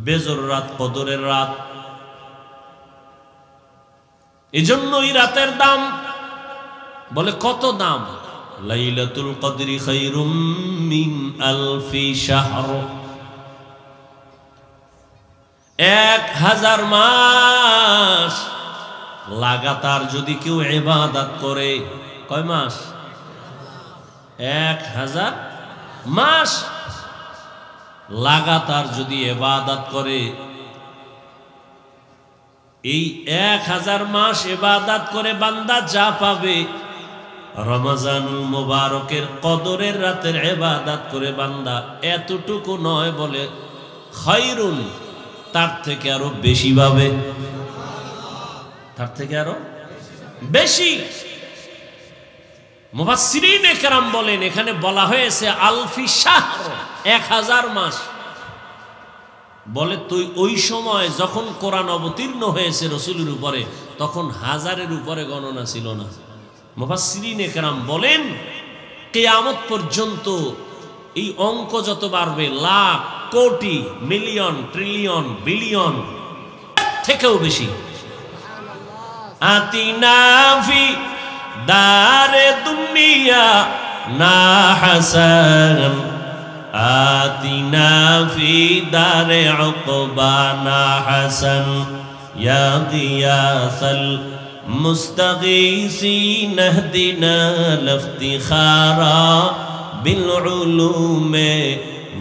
বেজর রাত, কদরের রাত। এজন্য এই রাতের দাম, বলে কত দাম? লাইলাতুল কদরি খায়রুম মিন আলফি শাহর। 1000 মাস লাগাতার যদি কেউ ইবাদত করে, কয় মাস? 1000 মাস লাগাতার যদি ইবাদত করে, এই 1000 মাস ইবাদত করে বান্দা যা পাবে, রমজানুল মুবারকের কদরের রাতের ইবাদত করে বান্দা এতটুকু নয়, বলে খায়রুন, তার থেকে আরো বেশি পাবে, তার থেকে আরো বেশি। মুফাসসিরিনে কেরাম বলেন, এখানে বলা হয়েছে আলফি শাহর, 1000 মাস। বলে তুই ওই সময় যখন কোরআন অবতীর্ণ হয়েছে রাসূলের উপরে, তখন 1000-এর উপরে গণনা ছিল না। মুফাসসিরিনে কেরাম বলেন কিয়ামত পর্যন্ত এই অঙ্ক যত বাড়বে, লাখ, কোটি, মিলিয়ন, ট্রিলিয়ন, বিলিয়ন থেকেও বেশি। আতিনা ফি দারে দুনিয়া না হাসান, আতিনা ফি দারে উকবা না হাসান, ইয়া গিয়াসাল মুস্তাগীসিন ইহদিনা লিফতিখারা বিল উলুমে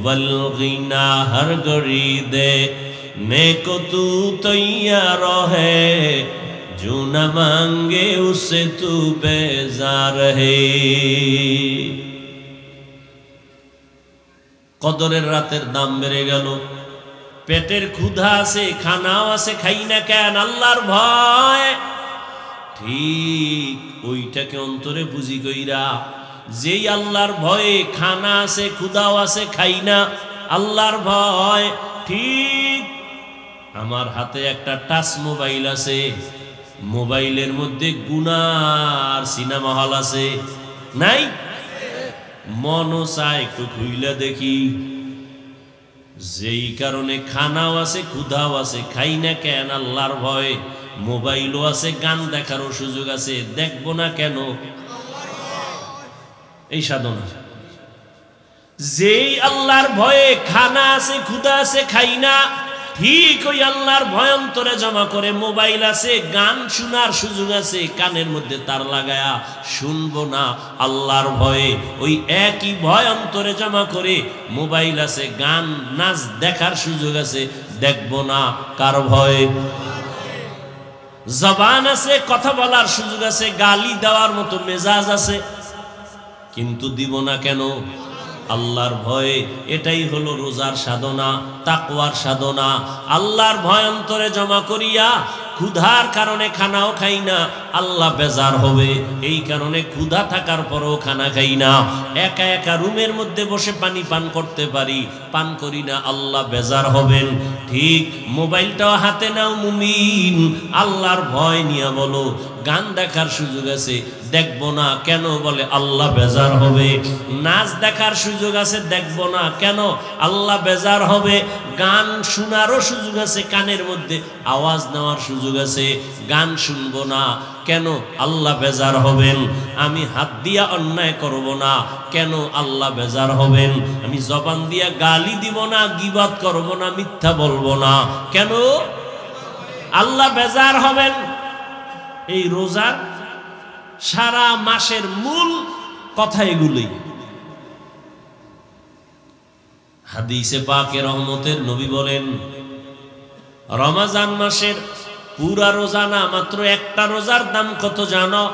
वल गिना हर घड़ी दे नेको तू तैयार है, जो न मांगे उससे तू बेजार है। কদরের রাতের দাম বেড়ে গেল। পেটের ক্ষুধা আছে, খানাও আছে, খাই না কেন? আল্লাহর ভয়। ঠিক ওইটাকে অন্তরে বুঝি কইরা, যেই আল্লাহর ভয়ে খানা আছে, ক্ষুধাও আছে, খাই না, আল্লাহর ভয়। ঠিক আমার হাতে একটা টাচ মোবাইল আছে, মোবাইলের মধ্যে গুনার সিনেমা হল আছে, নাই? মনও চায় একটু খুইলা দেখি। যেই কারণে খানাও আছে, ক্ষুধাও আছে, খাই না কেন? আল্লাহর ভয়। মোবাইলও আছে, গান দেখারও সুযোগ আছে, দেখবো না কেন? এই সাধনা। যেই আল্লাহর ভয়ে খানা আছে, ক্ষুধা আছে, খাই না, ঠিক ওই আল্লাহর ভয় অন্তরে জমা করে। মোবাইল আছে, গান শোনার সুযোগ আছে, কানের মধ্যে তার লাগায়া শুনবো না, আল্লাহর ভয়ে। ওই একই ভয় অন্তরে জমা করে মোবাইল আছে, গান নাচ দেখার সুযোগ আছে, দেখবো না, কার ভয়ে? জবান আছে, কথা বলার সুযোগ আছে, গালি দেওয়ার মতো মেজাজ আছে, কিন্তু দিব না কেন? আল্লাহর ভয়ে। এটাই হলো রোজার সাধনা, তাকওয়ার সাধনা। আল্লাহর ভয় অন্তরে জমা করিয়া, ক্ষুধার কারণে খানাও খাই না, আল্লাহ বেজার হবে, এই কারণে ক্ষুধা থাকার পরও খানা খাই না। একা একা রুমের মধ্যে বসে পানি পান করতে পারি, পান করি না, আল্লাহ বেজার হবেন। ঠিক মোবাইলটাও হাতে নাও মুমিন, আল্লাহর ভয় নিয়ে বলো। গান দেখার সুযোগ আছে, দেখবো না কেন? বলে আল্লাহ বেজার হবে। নাচ দেখার সুযোগ আছে, দেখবো না কেন? আল্লাহ বেজার হবে। গান শোনারও সুযোগ আছে, কানের মধ্যে আওয়াজ নেওয়ার সুযোগ আছে, গান শুনবো না কেন? আল্লাহ বেজার হবেন। আমি হাত দিয়া অন্যায় করব না, কেন? আল্লাহ বেজার হবেন। আমি জবান দিয়া গালি দিব না, গীবত করব না, মিথ্যা বলবো না, কেন? আল্লাহ বেজার হবেন। এই রোজার সারা মাসের মূল কথা এগুলোই। হাদিসে পাকে রহমতের নবী বলেন, রমজান মাসের পুরা রোজা না, মাত্র একটা রোজার দাম কত জানো?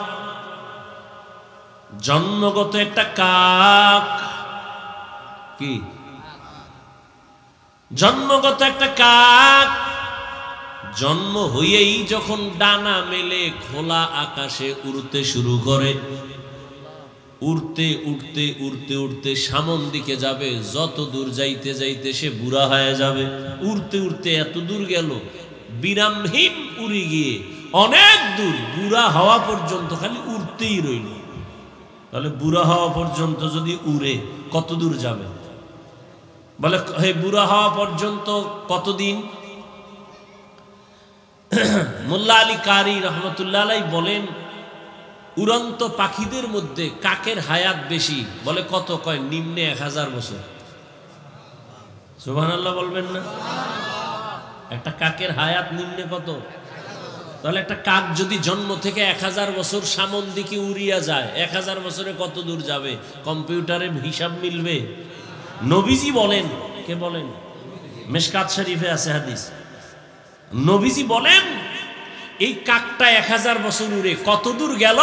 জন্মগত একটা কাক। কি? জন্মগত একটা কাক জন্ম হয়েই যখন ডানা মেলে খোলা আকাশে উড়তে শুরু করে, উড়তে উড়তে উড়তে উড়তে সামন দিকে যাবে, যত দূর যাইতে যাইতে সে বুড়া হয়ে যাবে। উড়তে উড়তে এত দূর গেল, বিরামহীন উড়ে গিয়ে অনেক দূর, বুড়া হওয়া পর্যন্ত খালি উড়তেই রইল। তাহলে বুড়া হওয়া পর্যন্ত যদি উড়ে কত দূর যাবে? বলে হে বুড়া হওয়া পর্যন্ত কতদিন? মোল্লা আলী কারি রহমতুল্লাহ আলাইহি বলেন উড়ন্ত পাখিদের মধ্যে কাকের হায়াত বেশি। বলে কত? কয় নিম্নে 1000 বছর। সুবহানাল্লাহ বলবেন না? একটা কাকের হায়াত নিম্নে কত? তাহলে একটা কাক যদি জন্ম থেকে 1000 বছর সামন দিকে উড়িয়া যায়, 1000 বছরে কত দূর যাবে? কম্পিউটারে হিসাব মিলবে? নবীজি বলেন, কে বলেন? মিশকাত শরীফে আছে হাদিস। নবীজি বলেন এই কাকটা 1000 বছর উড়ে কত দূর গেল?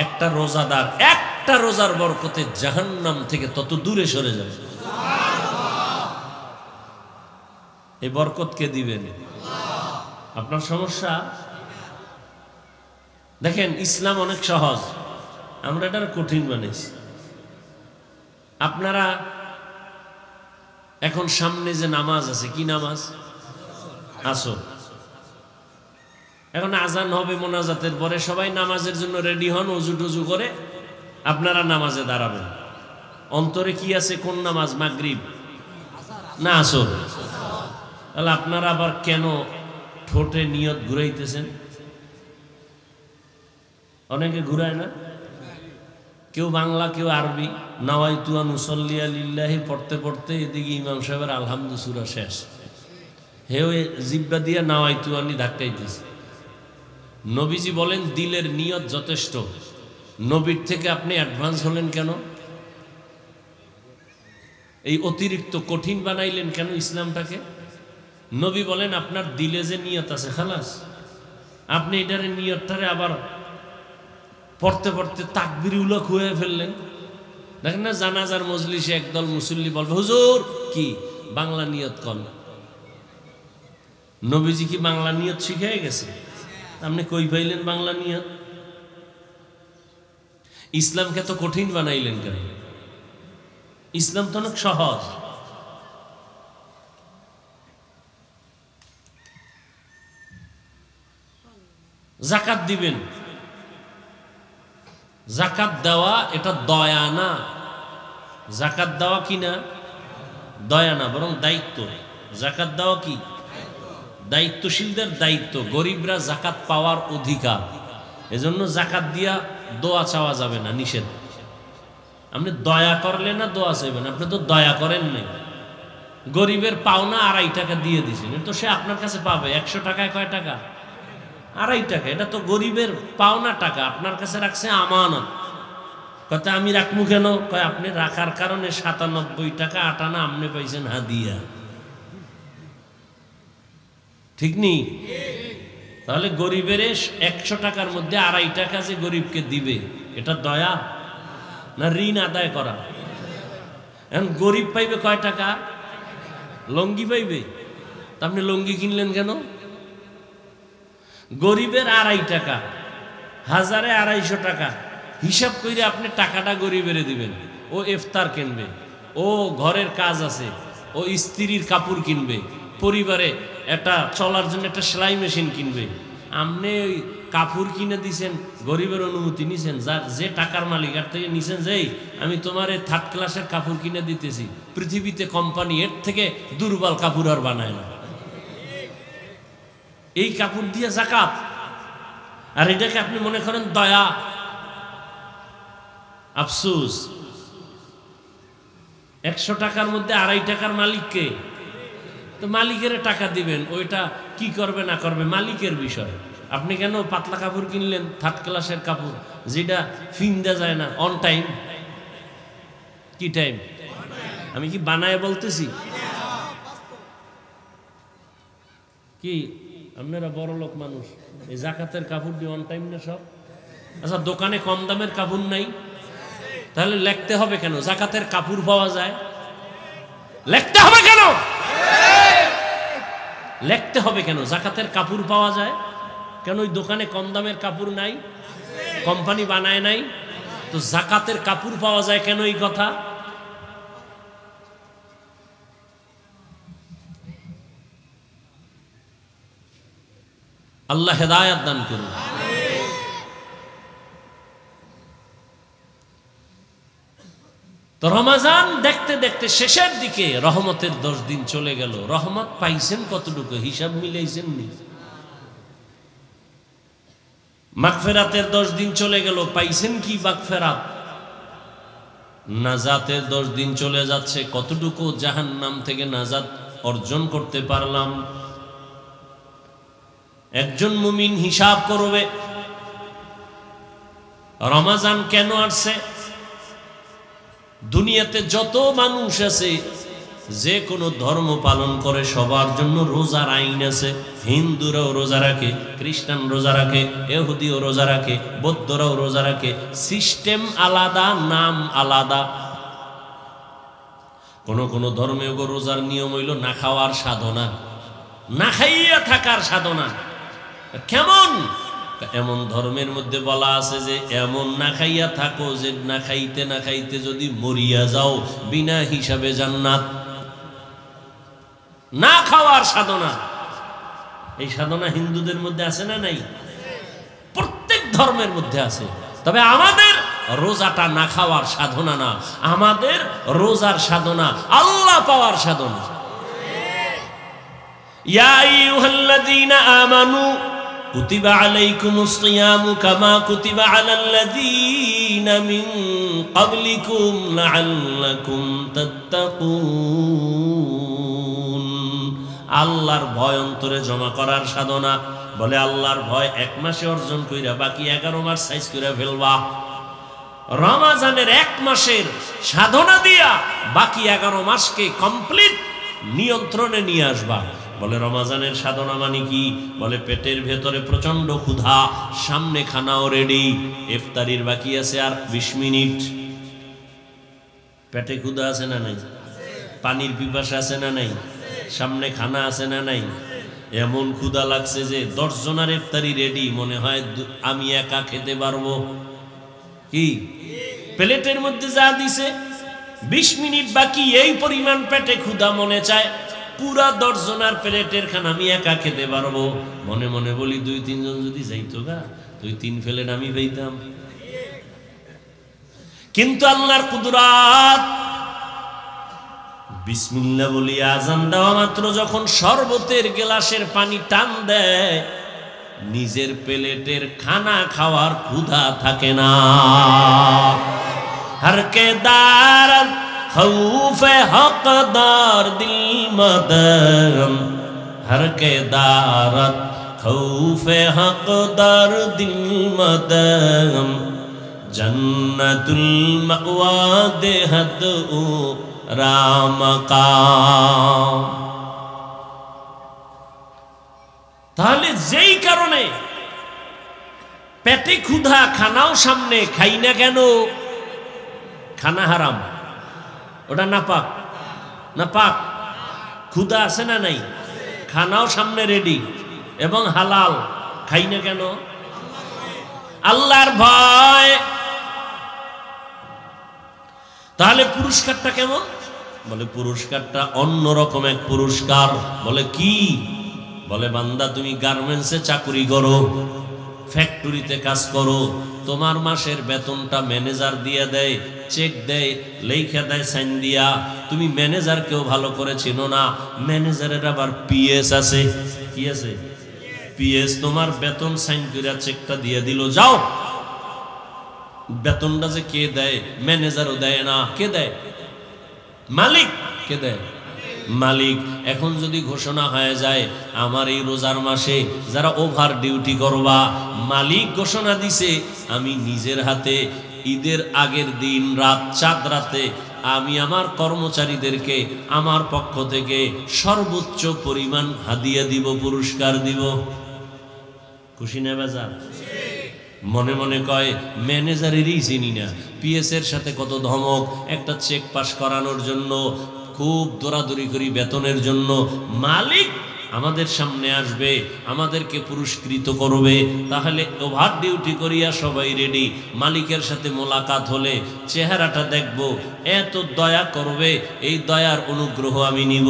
একটা রোজাদার একটা রোজার বরকতে জাহান্নাম থেকে তত দূরে সরে যাবে। এই বরকত কে দিবেন? আপনার সমস্যা? দেখেন ইসলাম অনেক সহজ, আমরা এটা কঠিন বানিয়েছি। আপনারা এখন সামনে যে নামাজ আছে, কি নামাজ? আসর। এখন আজান হবে মোনাজাতের পরে, সবাই নামাজের জন্য রেডি হন, অজু টজু করে আপনারা নামাজে দাঁড়াবেন। অন্তরে কি আছে? কোন নামাজ? মাগরিব না আসর? তাহলে আপনারা আবার কেন ঠোঁটে নিয়ত ঘুরাইতেছেন? অনেকে ঘুরায় না, কেউ বাংলা কেউ আরবি। নাওয়াইতু আন উসাল্লিয়া লিল্লাহি পড়তে পড়তে এদিকে ইমাম সাহেবের আলহামদু সূরা শেষ, হেও জিব্বা দিয়া নাওয়াইতু আনি ধাক্কাইতেছে। নবীজি বলেন দিলের নিয়ত যথেষ্ট। নবীর থেকে আপনি অ্যাডভান্স হলেন কেন? এই অতিরিক্ত কঠিন বানাইলেন কেন ইসলামটাকে? নবী বলেন আপনার দিলে যে নিয়ত আছে খালাস, আপনি এটারে নিয়তটারে আবার পড়তে পড়তে তাকবীর উলক হয়ে ফেললেন। দেখেন না জানাজার মজলিসে একদল মুসল্লি বলবে হুজুর কি বাংলা নিয়ত কন। নবীজি কি বাংলা নিয়ত শিখে গেছে? আপনি কই পাইলেন বাংলা নিয়ত? ইসলামকে তো কঠিন বানাইলেন কেন? ইসলাম তো অনেক সহজ। জাকাত দিবেন, জাকাত দেওয়া এটা দয়া না। জাকাত দেওয়া কি না? দয়া না, বরং দায়িত্ব। জাকাত দেওয়া কি? দায়িত্বশীলদের দায়িত্ব। গরিবরা জাকাত পাওয়ার অধিকার। এজন্য জাকাত দিয়া দোয়া চাওয়া যাবে না, নিষেধ। আপনি দয়া করলে না দোয়া চাইবেন? আপনি তো দয়া করেন নাই। গরিবের পাওনা 2.5 টাকা দিয়ে দিছেন, তো সে আপনার কাছে পাবে 100 টাকায় কয় টাকা? 2.5 টাকা। এটা তো গরিবের পাওনা টাকা, আপনার কাছে রাখছে আমানত। কথা আমি রাখবো কেন? কয় আপনি রাখার কারণে 97 টাকা 8 আনা আপনি পাইছেন হাদিয়া। ঠিক নি? তাহলে গরিবের 100 টাকার মধ্যে 2.5 টাকা যে গরিবকে দিবে, এটা দয়া না ঋণ আদায় করা? এখন গরিব পাইবে কয় টাকা? লঙ্গি পাইবে। তা আপনি লঙ্গি কিনলেন কেন? গরিবের 2.5 টাকা, হাজারে 250 টাকা হিসাব করে আপনি টাকাটা গরিবের দিবেন। ও ইফতার কিনবে, ও ঘরের কাজ আছে, ও স্ত্রীর কাপড় কিনবে, পরিবারে একটা চলার জন্য একটা সেলাই মেশিন কিনবে। আপনি ওই কাপড় কিনে দিছেন, গরিবের অনুমতি নিছেন, যার যে টাকার মালিক আর থেকে নিছেন, যেই আমি তোমার 3rd ক্লাসের কাপড় কিনে দিতেছি। পৃথিবীতে কোম্পানি এর থেকে দুর্বল কাপড় আর বানায় না। এই কাপড় দিয়ে জাকাত, আর এটাকে আপনি মনে করেন দয়া। আফসোস, 100 টাকার মধ্যে 2.5 টাকার মালিককে। তো মালিকের টাকা দিবেন, ওইটা কি করবে না করবে মালিকের বিষয়। আপনি কেন পাতলা কাপড় কিনলেন, 3rd ক্লাসের কাপড়, যেটা ফিন্দা যায় না অন টাইম? কি টাইম? আমি কি বানায় বলতেছি? কি আপনারা বড় লোক মানুষ, এই জাকাতের কাপড় দিয়ে অন টাইম না সব? আচ্ছা দোকানে কম দামের কাপড় নাই, তাহলে লিখতে হবে কেন জাকাতের কাপড় পাওয়া যায়? লিখতে হবে কেন? লিখতে হবে কেন জাকাতের কাপড় পাওয়া যায়? কেন ওই দোকানে কম দামের কাপড় নাই? কোম্পানি বানায় নাই? তো জাকাতের কাপড় পাওয়া যায় কেন? এই কথা আল্লাহ হেদায়েত দান করুন। তো রমাজান দেখতে দেখতে শেষের দিকে রহমতের 10 দিন চলে গেল। রহমত পাইছেন কতটুকু হিসাব মিলাইছেন নি? মাগফিরাতের 10 দিন চলে গেল, পাইছেন কি মাগফিরাত? নাজাতের 10 দিন চলে যাচ্ছে, কতটুকু জাহান্নাম থেকে নাজাত অর্জন করতে পারলাম? একজন মুমিন হিসাব করবে রমাজান কেন আসছে। দুনিয়াতে যত মানুষ আছে, যে কোনো ধর্ম পালন করে, সবার জন্য রোজার আইন আছে। হিন্দুরাও রোজা রাখে, খ্রিস্টান রোজা রাখে, ইহুদিও রোজা রাখে, বৌদ্ধরাও রোজা রাখে। সিস্টেম আলাদা, নাম আলাদা। কোন কোন ধর্মে রোজার নিয়ম হইল না খাওয়ার সাধনা, না খাইয়া থাকার সাধনা। কেমন? এমন ধর্মের মধ্যে বলা আছে যে এমন না খাইয়া থাকো যে না খাইতে না খাইতে যদি মরিয়া যাও বিনা হিসাবে জান্নাত। না খাওয়ার সাধনা, এই সাধনা হিন্দুদের মধ্যে আছে না নাই? প্রত্যেক ধর্মের মধ্যে আছে। তবে আমাদের রোজাটা না খাওয়ার সাধনা না, আমাদের রোজার সাধনা আল্লাহ পাওয়ার সাধনা। ইয়া আইয়ুহাল্লাযীনা আমানু কুতিবা আলাইকুমুস সিয়ামু কামা কুতিবা আলাল্লাযীনা মিন ক্বাবলিকুম লাআল্লাকুম তাত্তাকুন। আল্লাহর ভয় অন্তরে জমা করার সাধনা। বলে আল্লাহর ভয় 1 মাসে অর্জন কইরা বাকি 11 মাস সাইজ কইরা ফেলবা। রমাজানের 1 মাসের সাধনা দিয়া বাকি 11 মাসকে কমপ্লিট নিয়ন্ত্রণে নিয়ে আসবা। বলে রমাজানের সাধনা মানে কি? বলে পেটের ভেতরে প্রচন্ড ক্ষুধা, সামনে খানাও রেডি, ইফতারির বাকি আছে আর 20 মিনিট। পেটে ক্ষুধা আছে না নাই? পানির পিপাসা আছে না নাই? সামনে খানা আছে না নাই? এমন ক্ষুধা লাগছে যে 10 জনের ইফতারি রেডি, মনে হয় আমি একা খেতে পারবো। কি প্লেটের মধ্যে যা দিছে 20 মিনিট বাকি, এই পরিমাণ পেটে ক্ষুধা, মনে চায় পুরা 10 জনের প্লেটের খানা আমি একা খেতে পারবো। মনে মনে বলি 2-3 জন যদি যাইতো গা, 2-3 প্লেট আমি পাইতাম। কিন্তু আল্লাহর কুদরত, বিসমিল্লাহ বলি আজান দেওয়া মাত্র যখন শরবতের গ্লাসের পানি টান দেয়, নিজের প্লেটের খানা খাওয়ার ক্ষুধা থাকে না। हर के दारत खौफ हकदार दिल मदम, हर के दारत खौफ हकदार दिल मदम, जन्नतुल मअवा देहत उ রামকাম। তাহলে যেই কারণে পেটে ক্ষুধা, খানাও সামনে, খাই না কেন? খানা হারাম, ওটা নাপাক। নাপাক, ক্ষুধা আছে না নাই? খানাও সামনে রেডি এবং হালাল, খাই না কেন? আল্লাহর ভয়। তাহলে পুরস্কারটা কেমন? বলে পুরস্কারটা অন্যরকম এক পুরস্কার। বলে কি? বলে বান্দা তুমি গার্মেন্টসে চাকরি করো, ফ্যাক্টরিতে কাজ করো, তোমার মাসের বেতনটা ম্যানেজার দিয়ে দেয়, চেক দেয়, লেখা দেয় সাইন দিয়া। তুমি ম্যানেজারকেও ভালো করে চিনো না, ম্যানেজারের আবার পিএস আছে। কি আছে? পিএস। তোমার বেতন সাইন করে চেকটা দিয়ে দিল, যাও। বেতনটা যে কে দেয়? ম্যানেজারও দেয় না। কে দেয়? মালিক। কে দেয়? মালিক। এখন যদি ঘোষণা হয়ে যায় আমার এই রোজার মাসে যারা ওভার ডিউটি করবা, মালিক ঘোষণা দিছে আমি নিজের হাতে ঈদের আগের দিন রাত, চাঁদ রাতে আমি আমার কর্মচারীদেরকে আমার পক্ষ থেকে সর্বোচ্চ পরিমাণ হাদিয়া দিব, পুরস্কার দিব। খুশি না বেজার? মনে মনে কয় ম্যানেজারেরই চিনি না, পিএস এর সাথে কত ধমক, একটা চেক পাস করানোর জন্য খুব দৌড়াদৌড়ি করি বেতনের জন্য। মালিক আমাদের সামনে আসবে, আমাদেরকে পুরস্কৃত করবে। তাহলে ওভার ডিউটি করিয়া সবাই রেডি। মালিকের সাথে মোলাকাত হলে চেহারাটা দেখব, এত দয়া করবে, এই দয়ার অনুগ্রহ আমি নিব।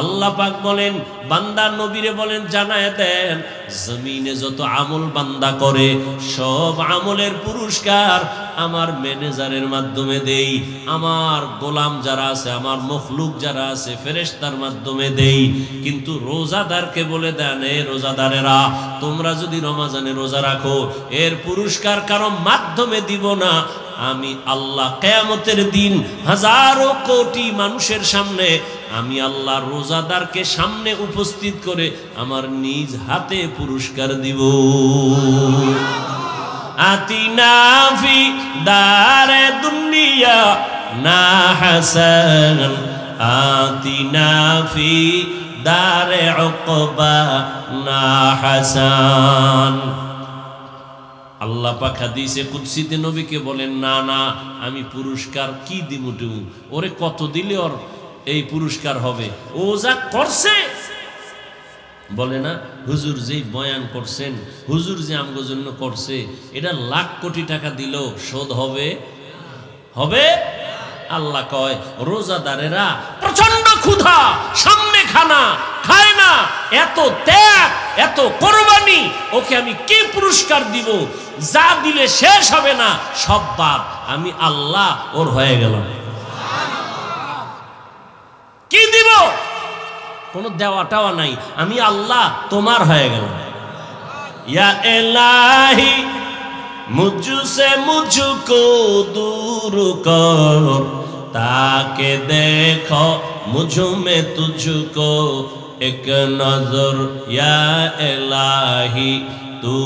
আল্লাহ পাক বলেন, বান্দা নবীরে বলেন জানায় দেন, জমিনে যত আমল বান্দা করে সব আমলের পুরস্কার আমার ম্যানেজারের মাধ্যমে দেই, আমার গোলাম যারা আছে, আমার মখলুক যারা আছে ফেরেশতার মাধ্যমে দেই। কিন্তু রোজাদারকে বলে দেন, এ রোজাদারেরা তোমরা যদি রমজানে রোজা রাখো এর পুরস্কার কারো মাধ্যমে দিব না, আমি আল্লাহ কিয়ামতের দিন হাজারো কোটি মানুষের সামনে আমি আল্লাহ রোজাদারকে সামনে উপস্থিত করে আমার নিজ হাতে পুরস্কার দিব। আতিনা ফি দারে দুনিয়া না হাসান, আতিনা ফি দারে উকবা না হাসান। আল্লাহ পাক হাদিসে কুদসিতে নবীকে বলেন, না না আমি পুরস্কার কি দিব, ওরে কত দিলে ওর এই পুরস্কার হবে, ও যা করছে। বলে না হুজুর যেই বয়ান করছেন, হুজুর যে আমগো জন্য করছে, এটা লাখ কোটি টাকা দিলেও শোধ হবে হবে। আল্লাহ কয় রোজাদারেরা প্রচন্ড ক্ষুধা, সামনে খানা খায় না, এত ত্যাগ এত কোরবানি, ওকে আমি কি পুরস্কার দিব? যা দিলে শেষ হবে না, সব বাদ, আমি আল্লাহ ওর হয়ে গেলাম। কি দিব? কোনো দেওয়া টাওয়া নাই, আমি আল্লাহ তোমার হয়ে গেলাম। ইয়া ইলাহি মুঝসে মুঝকো दूर कर, ताके देखो मुझ में तुझको एक नजर, या इलाही तू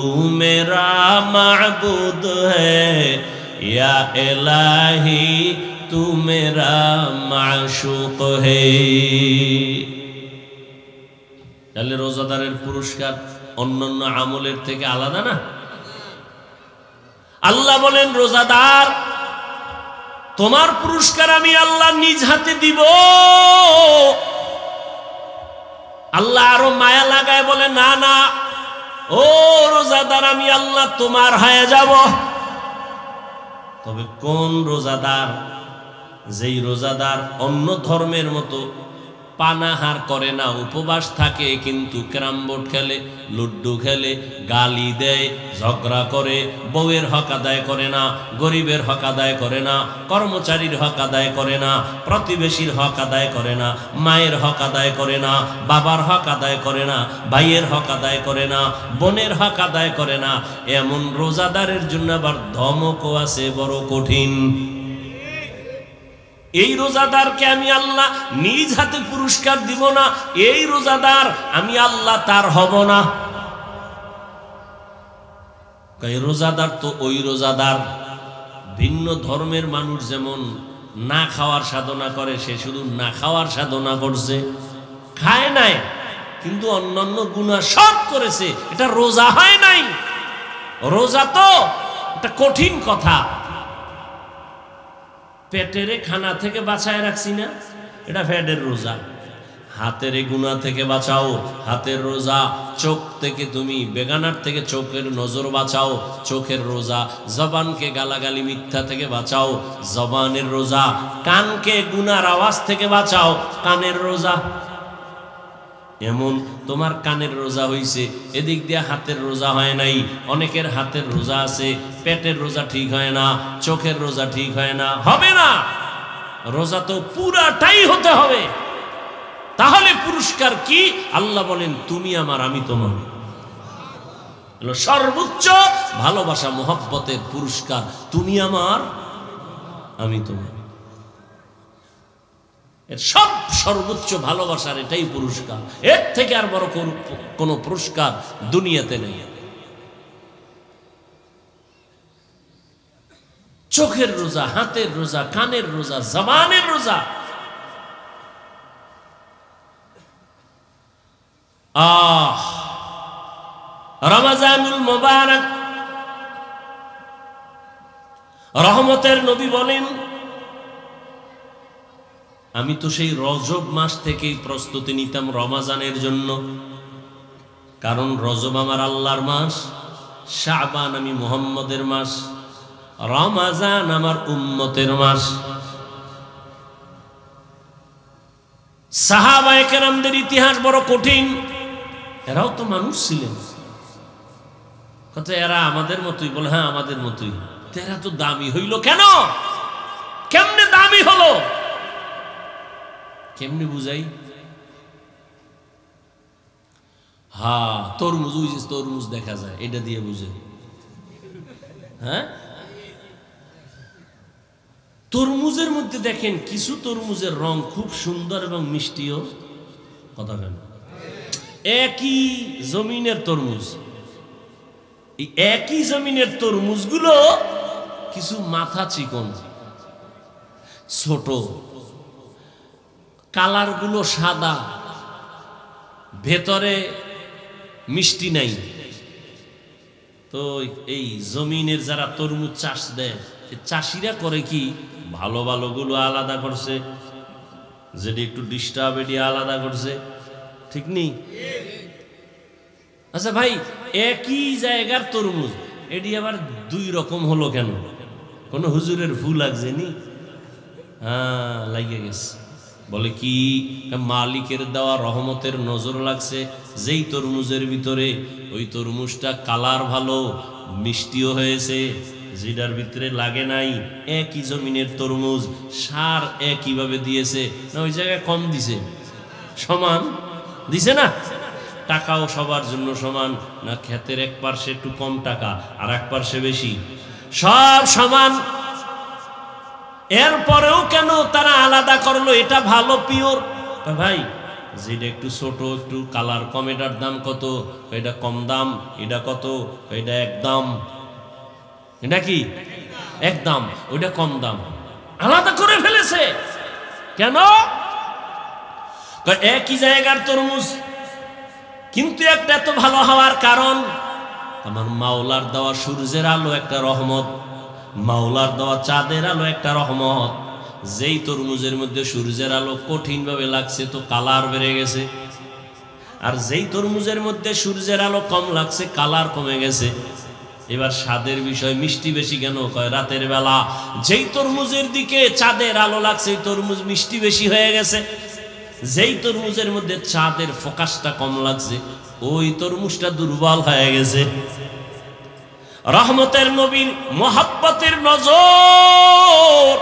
मेरा माबूद है, या इलाही तू मेरा माशूक है। তাহলে রোজাদারের পুরস্কার অন্যান্য আমলের থেকে আলাদা না? আল্লাহ বলেন রোজাদার তোমার পুরস্কার আমি আল্লাহ নিজ হাতে দিব। আল্লাহ আরো মায়া লাগায় বলে, না না ও রোজাদার আমি আল্লাহ তোমার হয়ে যাব। তবে কোন রোজাদার? যেই রোজাদার অন্য ধর্মের মতো পানাহার করে না, উপবাস থাকে, কিন্তু ক্যারাম বোর্ড খেলে, লুড্ডু খেলে, গালি দেয়, ঝগড়া করে, বউয়ের হক আদায় করে না, গরিবের হক আদায় করে না, কর্মচারীর হক আদায় করে না, প্রতিবেশীর হক আদায় করে না, মায়ের হক আদায় করে না, বাবার হক আদায় করে না, ভাইয়ের হক আদায় করে না, বোনের হক আদায় করে না, এমন রোজাদারের জন্য আবার ধমকও আছে বড় কঠিন। এই রোজাদারকে আমি আল্লাহ নিজ হাতে পুরস্কার দিব না, এই রোজাদার আমি আল্লাহ তার হব না। রোজাদার তো ওই রোজাদার, ভিন্ন ধর্মের মানুষ যেমন না খাওয়ার সাধনা করে, সে শুধু না খাওয়ার সাধনা করছে, খায় নাই কিন্তু অন্যান্য গুনাহ সব করেছে, এটা রোজা হয় নাই। রোজা তো এটা কঠিন কথা, পেটের খানা থেকে বাঁচায় রাখছি না, এটা ফ্যাটের রোজা। হাতের গুনাহ থেকে বাঁচাও, হাতের রোজা। চোখ থেকে তুমি বেগানার থেকে চোখের নজর বাঁচাও, চোখের রোজা। জবানকে গালাগালি মিথ্যা থেকে বাঁচাও, জবানের রোজা। কানকে গুনার আওয়াজ থেকে বাঁচাও, কানের রোজা। এমন তোমার কানের রোজা হইছে, এদিক দিয়ে হাতের রোজা হয় নাই। অনেকের হাতের রোজা আছে, পেটের রোজা ঠিক হয় না, চোখের রোজা ঠিক হয় না, হবে না। রোজা তো পুরাটাই হতে হবে। তাহলে পুরস্কার কি? আল্লাহ বলেন তুমি আমার আমি তোমার। সর্বোচ্চ ভালোবাসা মোহব্বতের পুরস্কার, তুমি আমার আমি তোমার। সব সর্বোচ্চ ভালোবাসার এটাই পুরস্কার, এর থেকে আর বড় কোনো পুরস্কার দুনিয়াতে নেই। চোখের রোজা, হাতের রোজা, কানের রোজা, জবানের রোজা। রমজানুল মুবারক, রহমতের নবী বলেন আমি তো সেই রজব মাস থেকেই প্রস্তুতি নিতাম রমজানের জন্য, কারণ রজব আমার আল্লাহর মাস, শাবান আমি মুহাম্মদের মাস, রমজান আমার উম্মতের মাস। সাহাবায়ে কেরামদের ইতিহাস বড় কঠিন, এরাও তো মানুষ ছিলেন। কত এরা আমাদের মতোই? বলে হ্যাঁ আমাদের মতোই। তেরা তো দামি হইল কেন? কেমনে দামি হলো? কেমনে বুঝাই? হ্যাঁ, তরমুজ, ওই যে তরমুজ দেখা যায়, এটা দিয়ে বুঝে। হ্যাঁ, তরমুজের মধ্যে দেখেন কিছু তরমুজের রং খুব সুন্দর এবং মিষ্টিও। কথা কেন? একই জমিনের তরমুজ, এই একই জমিনের তরমুজগুলো কিছু মাথা চিকন, ছোট, কালারগুলো সাদা, ভেতরে মিষ্টি নাই। তো এই জমিনের যারা তরমুজ চাষ দেয়, চাষিরা করে কি, ভালো ভালো গুলো আলাদা করছে, যেটা একটু ডিস্টার্ব এটি আলাদা করছে, ঠিক নেই? আচ্ছা ভাই, একই জায়গার তরমুজ এটি আবার দুই রকম হলো কেন? কোন হুজুরের ভুল লাগছে নি? হ্যাঁ, লাগিয়ে গেছে। বলে কি, মালিকের দেওয়া রহমতের নজর লাগছে যেই তরমুজের ভিতরে, ওই তরমুজটা কালার ভালো, মিষ্টিও হয়েছে, যেটার ভিতরে লাগে নাই। একই জমিনের তরমুজ, সার একইভাবে দিয়েছে না, ওই জায়গায় কম দিছে? সমান দিছে না? টাকাও সবার জন্য সমান না? ক্ষেতের এক পার্শ্বে একটু কম টাকা, আর এক পার্শ্বে বেশি, সব সমান। এরপরেও কেন তারা আলাদা করলো? এটা ভালো পিওর। ভাই, যেটা একটু ছোট, একটু কালার কম, এটার দাম কত? এটা কম দাম। এটা কত? এটা এক দাম। এটা কি এক দাম? ওইটা কম দাম। আলাদা করে ফেলেছে কেন? একই জায়গার তরমুজ, কিন্তু একটা এত ভালো হওয়ার কারণ, আমার মাওলার দেওয়া সূর্যের আলো একটা রহমত, মাওলার দেওয়া চাঁদের আলো একটা রহমত। যেই তরমুজের মধ্যে সূর্যের আলো কঠিনভাবে লাগছে তো কালার বেড়ে গেছে, আর যেই তরমুজের মধ্যে সূর্যের আলো কম লাগছে কালার কমে গেছে। এবার স্বাদের বিষয়, মিষ্টি বেশি কেন? কয় রাতের বেলা যেই তরমুজের দিকে চাঁদের আলো লাগছে এই তরমুজ মিষ্টি বেশি হয়ে গেছে। যেই তরমুজের মধ্যে চাঁদের ফোকাসটা কম লাগছে ওই তরমুজটা দুর্বল হয়ে গেছে। রহমতের নবীর মোহাব্বতের নজর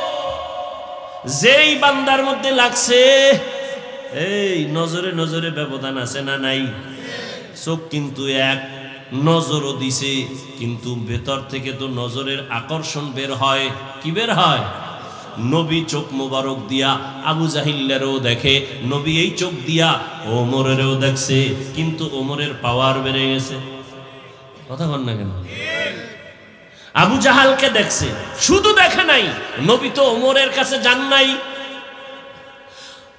যেই বান্দার মধ্যে লাগছে, এই নজরে নজরে ব্যবধান আছে না নাই? চোখ কিন্তু এক, নজরও দিছে, কিন্তু ভেতর থেকে তো নজরের আকর্ষণ বের হয়। কি বের হয়? নবী চোখ মোবারক দিয়া আবু জাহিলেরও দেখে, নবী এই চোখ দিয়া ওমরেরও দেখছে, কিন্তু ওমরের পাওয়ার বেড়ে গেছে। কথা বল না কেন? আবু জাহালকে দেখছে, শুধু দেখে নাই, নবী তো ওমরের কাছে যান নাই।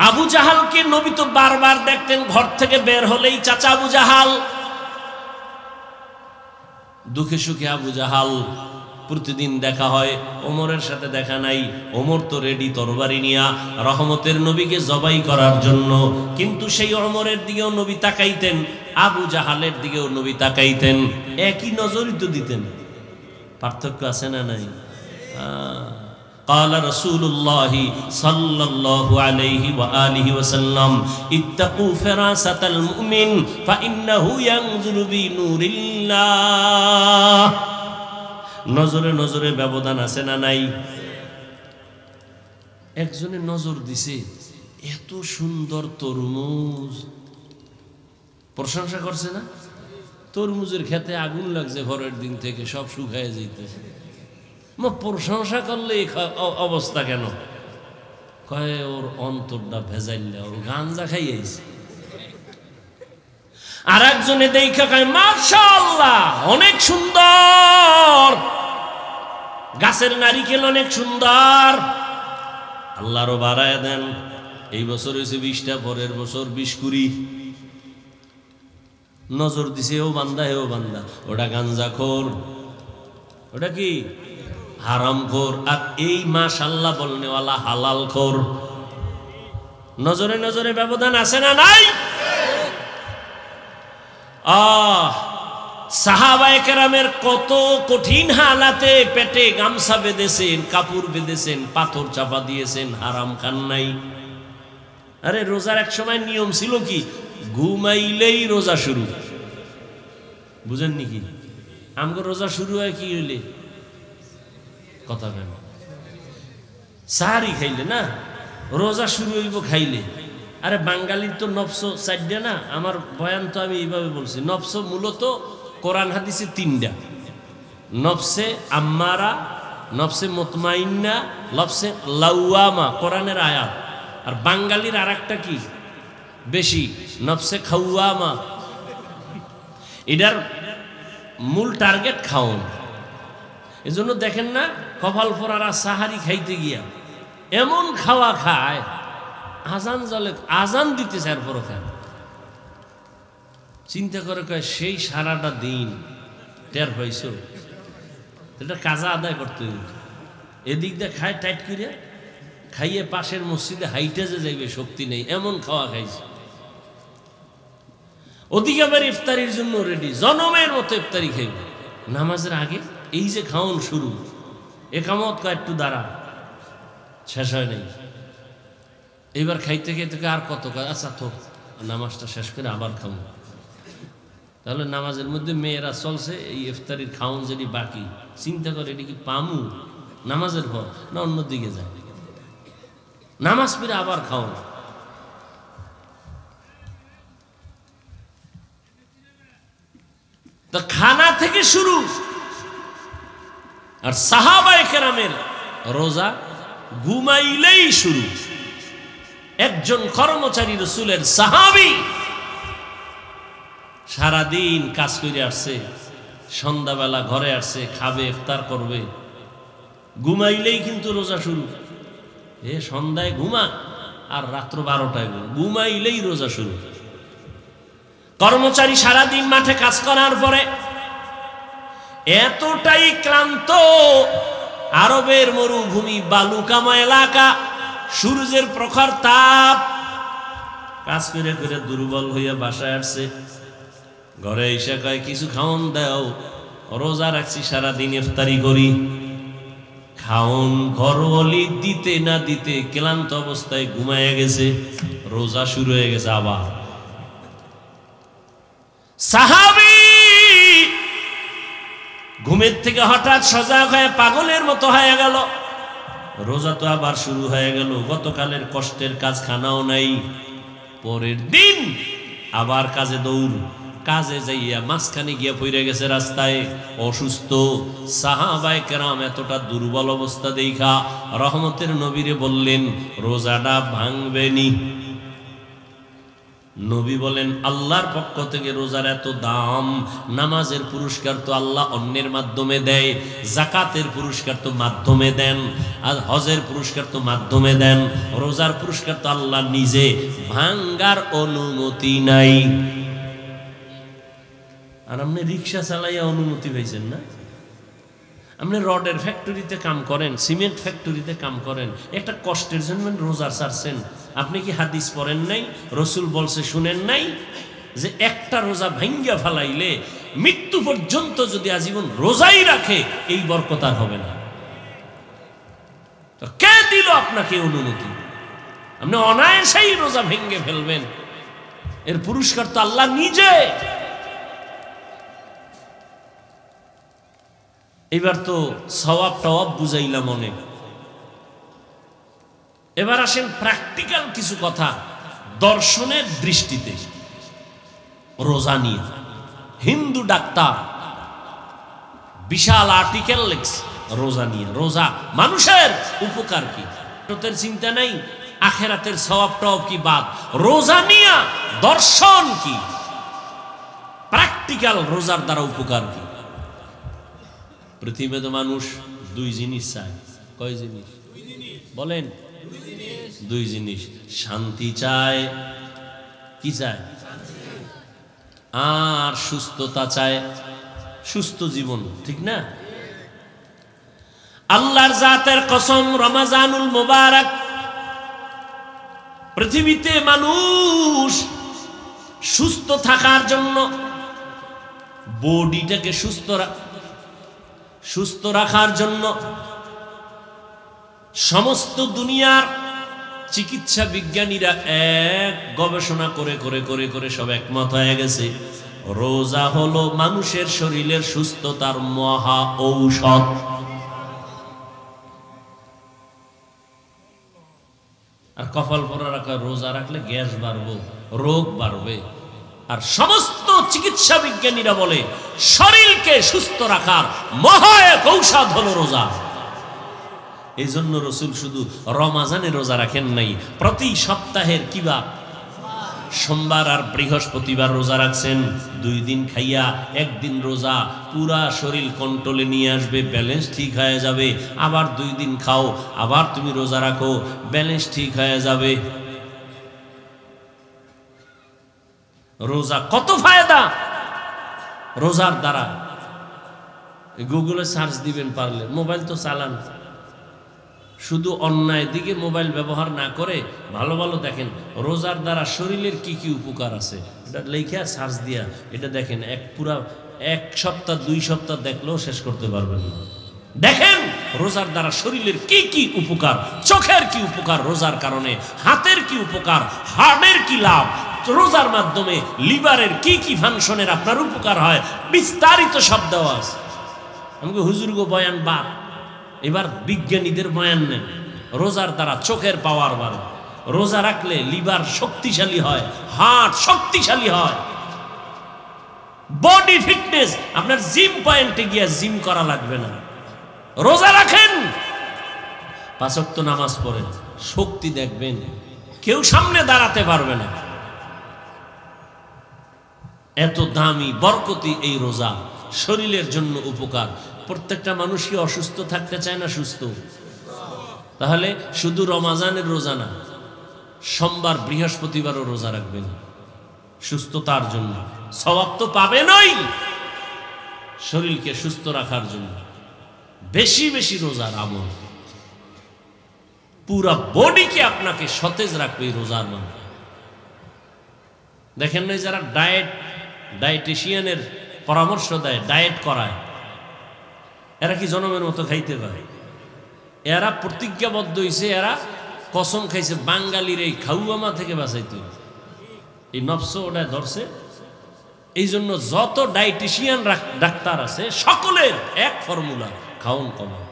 আবু জাহালকে নবী তো বারবার দেখতেন, ঘর থেকে বের হলেই চাচা আবু জাহাল। দুঃখে সুখে আবু জাহাল প্রতিদিন দেখা হয়, ওমরের সাথে দেখা নাই। ওমর তো রেডি তরবারি নিয়া রহমতের নবীকে জবাই করার জন্য, কিন্তু সেই ওমরের দিকেও নবী তাকাইতেন, আবু জাহালের দিকেও নবী তাকাইতেন, একই নজরই তো দিতেন। পার্থক্য আছে না নাই? قال رسول الله صلى الله عليه وآله وسلم اتقوا فراسة المؤمن فإنه ينظر بنور الله। নজরে নজরে ব্যবধান আছে না নাই? একজনে নজর দিছে, এত সুন্দর তরমুজ, প্রশংসা করছে না? তরমুজের খেতে আগুন লাগছে, ভোরের দিন থেকে সব শুকায় যাইতেছে। প্রশংসা করলে অবস্থা কেন? কয় ওর অন্তরটা ভেজাইলে, ওর গাঞ্জা খাইয়েছে। আর একজনে দেখা কয় মাশাআল্লাহ অনেক সুন্দর, গাছের নারিকেল অনেক সুন্দর, আল্লাহরও বাড়ায় দেন। এই বছর হয়েছে 20টা, পরের বছর 20-20। নজর দিছে ও বান্দা, হেও বান্দা, ওটা গাঞ্জাখোর, ওটা কি হারামখোর, আর এই মাশাআল্লাহ বলনেওয়ালা হালালখোর। নজরে নজরে ব্যবধান আছে না নাই? সাহাবায়ে কেরামের কত কঠিন হালাতে পেটে গামছা বেঁধেছেন, কাপড় বেঁধেছেন, পাথর চাপা দিয়েছেন, হারাম খান নাই। আরে রোজার এক সময় নিয়ম ছিল কি, ঘুমাইলেই রোজা শুরু। বুঝেন নাকি? আমগো রোজা শুরু হয় কি হইলে? কথা কেন সাহারি খাইলে না রোজা শুরু হইব খাইলে। আরে বাঙালির তো নফস চারটা না, আমার বয়ান তো আমি এইভাবে বলছি। নফস মূলত কোরআন হাদিসে তিনটা, নফসে আম্মারা, নফসে মুতমাইন্না, নফসে লাওয়ামা, কোরআনের আয়াত। আর বাঙালির আর একটা কি বেশি, নফসে খাওয়ামা। এটার মূল টার্গেট খাওন। এজন্য দেখেন না কপাল পরারা সাহারি খাইতে গিয়া এমন খাওয়া খায়, আজান জলে আজান দিতেছে এরপর খায়। চিন্তা করে কয় সেই সারাটা দিন টের পাইছো, এটা কাজা আদায় করতে হবে। এদিক দিয়ে খায় টাইট করে, খাইয়ে পাশের মসজিদে হাইটে যে যাইবে শক্তি নেই, এমন খাওয়া খাইছে। ওদিকে আবার ইফতারির জন্য রেডি, জনমের মতো ইফতারি খাইবে নামাজের আগে। এই যে খাওন শুরু, একামত কয় একটু দাঁড়া, শেষ হয় নাই। এবার খাইতে খাইতে আর কত কাজ, আচ্ছা তো নামাজটা শেষ করে আবার খাও। তাহলে নামাজের মধ্যে মেয়েরা চলছে, এই ইফতারির খাওন যদি বাকি, চিন্তা করে এটা কি পামু নামাজের পর না অন্যদিকে যায়। নামাজ পড়ে আবার খাও। তো খানা থেকে শুরু। আর সাহাবায়ে কেরামের রোজা ঘুমাইলেই শুরু। একজন কর্মচারী রাসূলের সাহাবী সারাদিন কাজ করে আসছে, সন্ধ্যাবেলা ঘরে আসছে, খাবে, ইফতার করবে, ঘুমাইলেই কিন্তু রোজা শুরু। এ সন্ধ্যায় ঘুমা আর রাত্র 12টায় ঘুমাইলেই রোজা শুরু। কর্মচারী সারাদিন মাঠে কাজ করার পরে এতটাই ক্লান্ত, আরবের মরুভূমি, বালুকাময় এলাকা, সূর্যের প্রখর তাপ, কাজ করে করে দুর্বল হইয়া বাসায় আসছে। ঘরে এসে কয় কিছু খাওন দাও, রোজা রাখছি সারাদিন ইফতারি করি। খাওন ঘরওয়ালি দিতে না দিতে ক্লান্ত অবস্থায় ঘুমায় গেছে, রোজা শুরু হয়ে গেছে আবার। সাহাবী ঘুমের থেকে হঠাৎ সজাগ হয়ে পাগলের মতো হয়ে গেল। রোজা তো আবার শুরু হয়ে গেল, গতকালের কষ্টের কাজ খানাও নাই। পরের দিন আবার কাজে দৌড়, কাজে যাইয়া মাঝখানে গিয়া পড়ে গেছে রাস্তায়, অসুস্থ। সাহাবায়ে কেরাম এতটা দুর্বল অবস্থা দেখা রহমতের নবীরে বললেন রোজাটা ভাঙবেনি। নবী বলেন আল্লাহর পক্ষ থেকে রোজার এত দাম, নামাজের পুরস্কার তো আল্লাহ অন্যের মাধ্যমে দেয়, যাকাতের পুরস্কার তো মাধ্যমে দেন, আর হজের পুরস্কার তো মাধ্যমে দেন, রোজার পুরস্কার তো আল্লাহ নিজে, ভাঙ্গার অনুমতি নাই। আর আপনি রিক্সা চালাইয়া অনুমতি পাইছেন না? আপনি রডের ফ্যাক্টরিতে কাম করেন, সিমেন্ট ফ্যাক্টরিতে কাম করেন, একটা কষ্টের জন্য রোজা ছাড়ছেন। আপনি কি হাদিস পড়েন নাই? রসুল বলছে শুনেন নাই যে একটা রোজা ভাঙ্গা ফালাইলে মৃত্যু পর্যন্ত যদি আজীবন রোজাই রাখে এই বরকত আর হবে না। তো কে দিল আপনাকে অনুমতি? আপনি অনায়াসেই রোজা ভেঙ্গে ফেলবেন, এর পুরস্কার তো আল্লাহ নিজে। এবার তো সওয়াব টওয়াব বুঝাইলাম অনেক। এবার আসেন প্র্যাকটিক্যাল কিছু কথা দর্শনের দৃষ্টিতে রোজা নিয়ে। হিন্দু ডাক্তার বিশাল আর্টিকেল লেখছে রোজা নিয়ে। রোজা মানুষের উপকার কি, তোদের চিন্তা নাই, আখেরাতের সওয়াব টওয়াব কি বাদ, রোজা নিয়ে দর্শন কি, প্র্যাকটিক্যাল রোজার দ্বারা উপকার কি। পৃথিবীতে মানুষ দুই জিনিস চায়। কয় জিনিস বলেন? দুই জিনিস। শান্তি চায়, কি চায়? আর সুস্থতা চায়, সুস্থ জীবন, ঠিক না? আল্লাহর জাতের কসম, রমজানুল মুবারক, পৃথিবীতে মানুষ সুস্থ থাকার জন্য, বডিটাকে সুস্থ রাখার জন্য সমস্ত দুনিয়ার চিকিৎসা বিজ্ঞানীরা এক গবেষণা করে করে করে করে সব একমত হয়ে গেছে রোজা হলো মানুষের শরীরের সুস্থতার মহা ঔষধ। আর কপাল পরা রাখা রোজা রাখলে গ্যাস বাড়বে, রোগ বাড়বে। আর সমস্ত চিকিৎসা বিজ্ঞানীরা বলে শরীরকে সুস্থ রাখার মহা এক ঔষধ হলো রোজা। এই জন্য রসুল শুধু রমাজানে রোজা রাখেন নাই, প্রতি সপ্তাহের কিবা সোমবার আর বৃহস্পতিবার রোজা রাখছেন। 2 দিন খাইয়া 1 দিন রোজা, পুরা শরীর কন্ট্রোলে নিয়ে আসবে, ব্যালেন্স ঠিক হয়ে যাবে। আবার 2 দিন খাও, আবার তুমি রোজা রাখো, ব্যালেন্স ঠিক হয়ে যাবে। রোজা কত ফায়দা রোজার দ্বারা। গুগলে সার্চ দিবেন পারলে, মোবাইল তো চালান, শুধু অন্যায় দিকে মোবাইল ব্যবহার না করে ভালো ভালো দেখেন রোজার দ্বারা শরীরের কি কি উপকার আছে। এটা লেখা সার্চ দিয়া এটা দেখেন, পুরা 1 সপ্তাহ 2 সপ্তাহ দেখলেও শেষ করতে পারবেন না। দেখেন রোজার দ্বারা শরীরের কি কি উপকার, চোখের কি উপকার রোজার কারণে, হাতের কি উপকার, হার্টের কি লাভ, রোজার মাধ্যমে লিভারের কি কি ফাংশনের আপনার উপকার হয়, বিস্তারিত সব দেওয়া আছে। আমাকে হুজুর গো বয়ান বাদ, এবার বিজ্ঞানীদের বয়ান নেন। রোজার দ্বারা চোখের পাওয়ার বাড়ে, রোজা রাখলে লিভার শক্তিশালী হয়, হার্ট শক্তিশালী হয়, বডি ফিটনেস, আপনার জিম পয়েন্টে গিয়ে জিম করা লাগবে না। রোজা রাখেন, 5 ওয়াক্ত নামাজ পড়েন, শক্তি দেখবেন, কেউ সামনে দাঁড়াতে পারবে না। এত দামি বরকতি এই রোজা, শরীরের জন্য উপকার। প্রত্যেকটা মানুষই অসুস্থ থাকতে চায় না সুস্থ? তাহলে শুধু রমাজানের রোজা না, সোমবার বৃহস্পতিবারও রোজা রাখবেন সুস্থতার জন্য, সওয়াব তো পাবেনই, শরীরকে সুস্থ রাখার জন্য বেশি বেশি রোজার আমল, পুরা বডিকে আপনাকে সতেজ রাখবে এই রোজার মানে। দেখেন না যারা ডায়েটিশিয়ানের পরামর্শ দেয়, ডায়েট করায়, এরা কি জনমের মতো খাইতে পারে? এরা প্রতিজ্ঞাবদ্ধ হয়েছে, এরা কসম খাইছে বাঙালির এই খাউয়ামা থেকে বাঁচাইতে, এই নফস ওটা ধরছে। এই জন্য যত ডায়েটিশিয়ান ডাক্তার আছে সকলের এক ফর্মুলা, খাওন কমাও।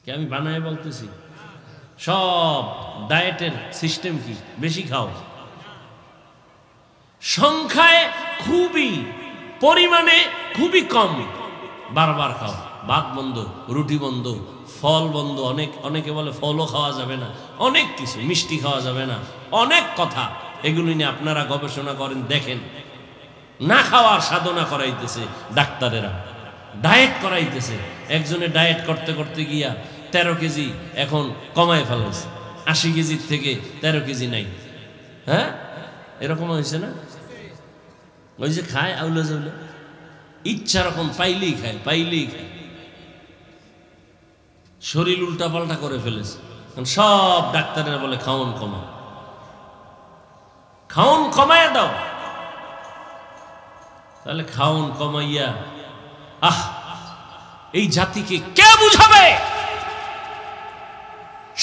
কি আমি বানায় বলতেছি? সব ডায়েটের সিস্টেম কি, বেশি খাও, সংখ্যায় খুবই, পরিমাণে খুবই কম, বারবার খাও, ভাত বন্ধ, রুটি বন্ধ, ফল বন্ধ, অনেকে বলে ফলও খাওয়া যাবে না, অনেক কিছু, মিষ্টি খাওয়া যাবে না, অনেক কথা। এগুলি নিয়ে আপনারা গবেষণা করেন, দেখেন না খাওয়ার সাধনা করাইতেছে ডাক্তারেরা, ডায়েট করাইতেছে। একজনে ডায়েট করতে করতে গিয়া 13 কেজি এখন কমায় ফেলাইছে, 80 কেজির থেকে 13 কেজি নাই। হ্যাঁ, এরকম হয়েছে না? ওই যে খায় আউলে জাউলে, ইচ্ছা রকম পাইলেই খায়, পাইলেই খায়, শরীর উল্টা পাল্টা করে ফেলেছে। সব ডাক্তারেরা বলে খাওন কমাও, খাওন কমাইয়া দাও। তাহলে খাওন কমাইয়া এই জাতিকে কে বুঝাবে?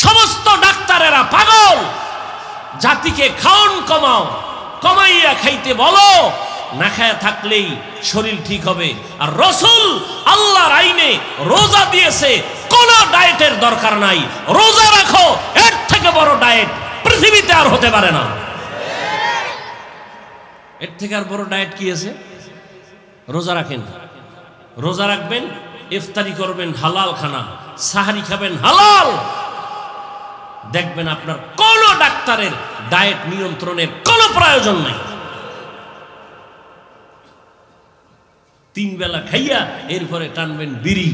সমস্ত ডাক্তারেরা পাগল। জাতিকে খাওন কমাও, কমাইয়া খাইতে বলো, না খায়া থাকলেই শরীর ঠিক হবে। আর রাসূল আল্লাহর আইনে রোজা দিয়েছে, কোন ডায়েটের দরকার নাই, রোজা রাখো, এর থেকে বড় ডায়েট পৃথিবীতে আর হতে পারে না। এর থেকে আর বড় ডায়েট কি আছে? রোজা রাখেন, রোজা রাখবেন, ইফতারি করবেন হালাল খানা, সাহারি খাবেন হালাল, দেখবেন আপনার কোন ডাক্তারের ডায়েট নিয়ন্ত্রণের কোনো প্রয়োজন নাই। 3 বেলা খাইয়া এরপরে টানবেন বিড়ি,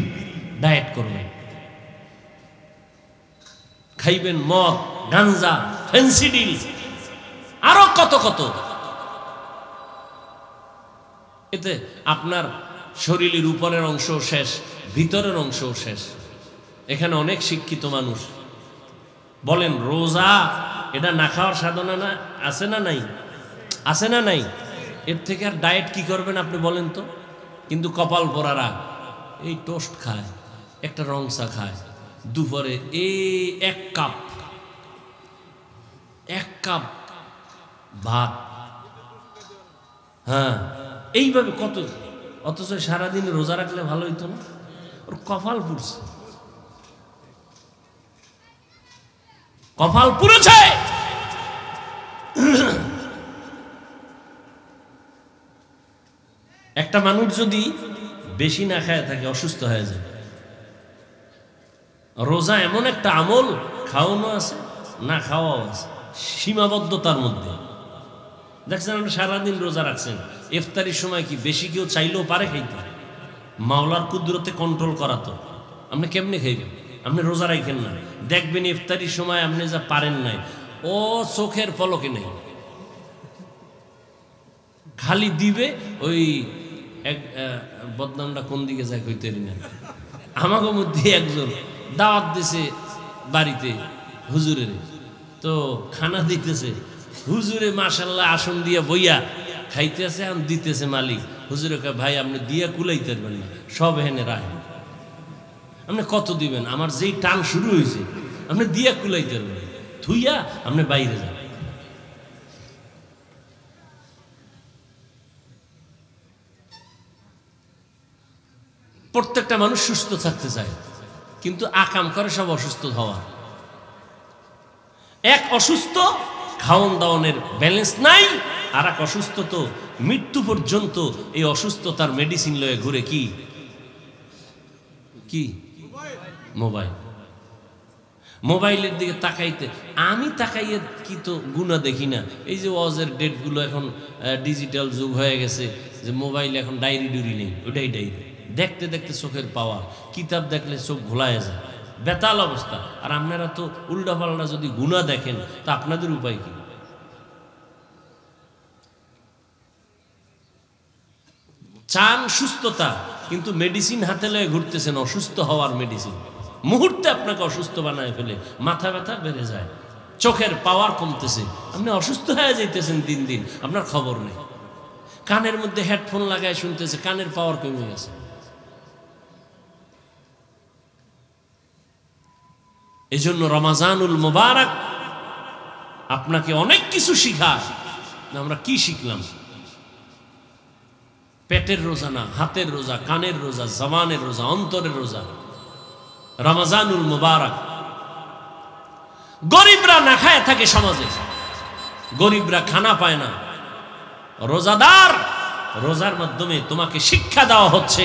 ডায়েট করবেন, খাইবেন মদ, গাঞ্জা, ফেন্সিডিল, আরো কত কত। এতে আপনার শরীরের উপরের অংশ শেষ, ভিতরের অংশ শেষ। এখানে অনেক শিক্ষিত মানুষ বলেন রোজা এটা না খাওয়ার সাধনা না, আছে না নাই? আছে না নাই? এর থেকে আর ডায়েট কি করবেন আপনি বলেন তো? কিন্তু কপাল পরারা এই টোস্ট খায়, একটা রং চা খায়, দুপুরে এই 1 কাপ ভাত, হ্যাঁ এইভাবে কত। অথচ সারাদিন রোজা রাখলে ভালো হইতো না? ওর কপাল পুড়ছে। কপাল পুড়েছে। একটা মানুষ যদি বেশি না খায় থাকে অসুস্থ হয়ে যায়। রোজা এমন একটা আমল, খাওয়ানো আছে না খাওয়াও আছে, সীমাবদ্ধতার মধ্যে। দেখছেন আপনি সারাদিন রোজা রাখছেন, ইফতারির সময় কি বেশি কেউ চাইলেও পারে খাইতে? মাওলার কুদরতে কন্ট্রোল করা তো। আপনি কেমনে খাইবেন? আপনি রোজা রাখেন না, দেখবেন ইফতারির সময় আপনি যা পারেন নাই ও চোখের পলকে নেই, খালি দিবে। ওই এক বদনামটা কোন দিকে যায় কইতে না। আমাকে মধ্যে একজন দাওয়াত দিছে বাড়িতে হুজুরের, তো খানা দিতেছে হুজুরে মাশাল্লাহ আসন দিয়ে বইয়া খাইতেছে, আম দিতেছে মালিক। হুজুরে কয় ভাই আপনি দিয়া কুলাইতে পারবেন না, সব হেনে রাখেন। আপনি কত দিবেন? আমার যেই টান শুরু হয়েছে আপনি দিয়া কুলাইতে পারবেন, থুইয়া আপনি বাইরে যান। প্রত্যেকটা মানুষ সুস্থ থাকতে চায়, কিন্তু আকাম করে সব অসুস্থ হওয়ার। এক অসুস্থ খাওয়ন দাওয়ানের ব্যালেন্স নাই, আর এক অসুস্থ তো মৃত্যু পর্যন্ত এই অসুস্থতার মেডিসিন লয়ে ঘুরে। কি কি মোবাইল, মোবাইলের দিকে তাকাইতে আমি তাকাইয়ে কি তো গুণা দেখি না। এই যে ওয়াজের ডেটগুলো এখন ডিজিটাল যুগ হয়ে গেছে, যে মোবাইল এখন ডায়েরি ডুরি নেই, ওটাই ডায়েরি। দেখতে দেখতে চোখের পাওয়ার, কিতাব দেখলে চোখ ঘোলায় যায়, বেতাল অবস্থা। আর আপনারা তো উল্টা পাল্টা যদি গুণা দেখেন তা আপনাদের উপায় কি? চান সুস্থতা, কিন্তু মেডিসিন হাতে লয়ে ঘুরতেছেন অসুস্থ হওয়ার মেডিসিন। মুহূর্তে আপনাকে অসুস্থ বানায় ফেলে, মাথা ব্যথা বেড়ে যায়, চোখের পাওয়ার কমতেছে, আপনি অসুস্থ হয়ে যাইতেছেন দিন দিন, আপনার খবর নেই। কানের মধ্যে হেডফোন লাগায় শুনতেছে, কানের পাওয়ার কমে গেছে। এই জন্য রমাজানুল মুবারক আপনাকে অনেক কিছু শিখায়। আমরা কি শিখলাম? পেটের রোজা না, হাতের রোজা, কানের রোজা, জবানের রোজা, অন্তরের রোজা। রমাজানুল মুবারক। গরিবরা না খায় থাকে সমাজে, গরিবরা খানা পায় না। রোজাদার, রোজার মাধ্যমে তোমাকে শিক্ষা দেওয়া হচ্ছে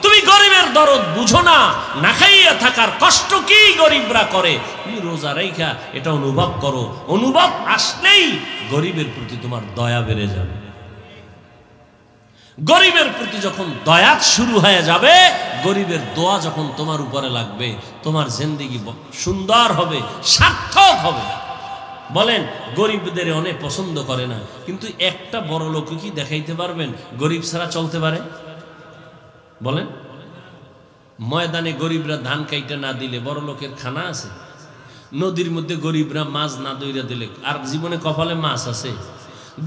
তুমি গরিবের দরদ বুঝো না, না খাইয়া থাকার কষ্ট কি গরিবরা করে, তুমি রোজা রাইখা এটা অনুভব করো। অনুভব আসলেই গরিবের প্রতি তোমার দয়া বেড়ে যাবে। গরিবের প্রতি যখন দয়া শুরু হয়ে যাবে, গরিবের দোয়া যখন তোমার উপরে লাগবে, তোমার জিন্দেগি সুন্দর হবে, সার্থক হবে। বলেন গরিবদের অনেক পছন্দ করে না, কিন্তু একটা বড় লোক কি দেখাইতে পারবেন গরিব ছাড়া চলতে পারে? বলেন ময়দানে গরিবরা ধান কাইটা না দিলে বড় লোকের খানা আছে? নদীর মধ্যে গরিবরা মাছ না দইরা দিলে আর জীবনে কপালে মাছ আছে?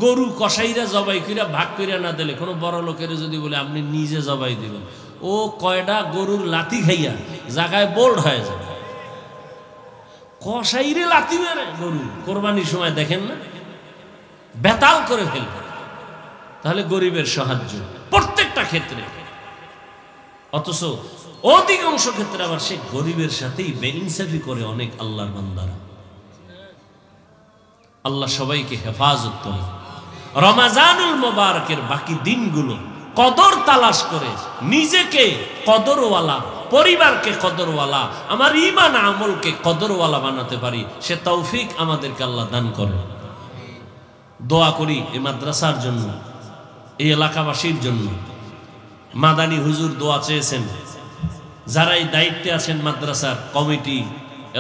গরু কসাইরা জবাই কইরা ভাগ কইরা না দিলে কোনো বড় লোকের যদি বলে আপনি নিজে জবাই দিবেন, ও কয়টা গরুর লাথি খাইয়া জায়গায় বোল্ড হয়ে যাবে। কসাইরে লাথি মেরে গরু কোরবানির সময় দেখেন না, বেতাল করে ফেলবে। তাহলে গরিবের সাহায্য প্রত্যেকটা ক্ষেত্রে, অথচ অধিকাংশ ক্ষেত্রে আবার সে গরিবের সাথেই বেইনসাফি করে অনেক আল্লাহর বান্দারা। আল্লাহ সবাইকে হেফাজত করে। রমাজানুল মুবারকের বাকি দিনগুলো কদর তালাশ করে নিজেকে কদরওয়ালা, পরিবারকে কদরওয়ালা, আমার ঈমান আমলকে কদরওয়ালা বানাতে পারি, সে তৌফিক আমাদেরকে আল্লাহ দান করে। দোয়া করি এই মাদ্রাসার জন্য, এই এলাকাবাসীর জন্য। মাদানী হুজুর দোয়া চেয়েছেন, যারা এই দায়িত্বে আছেন মাদ্রাসার কমিটি,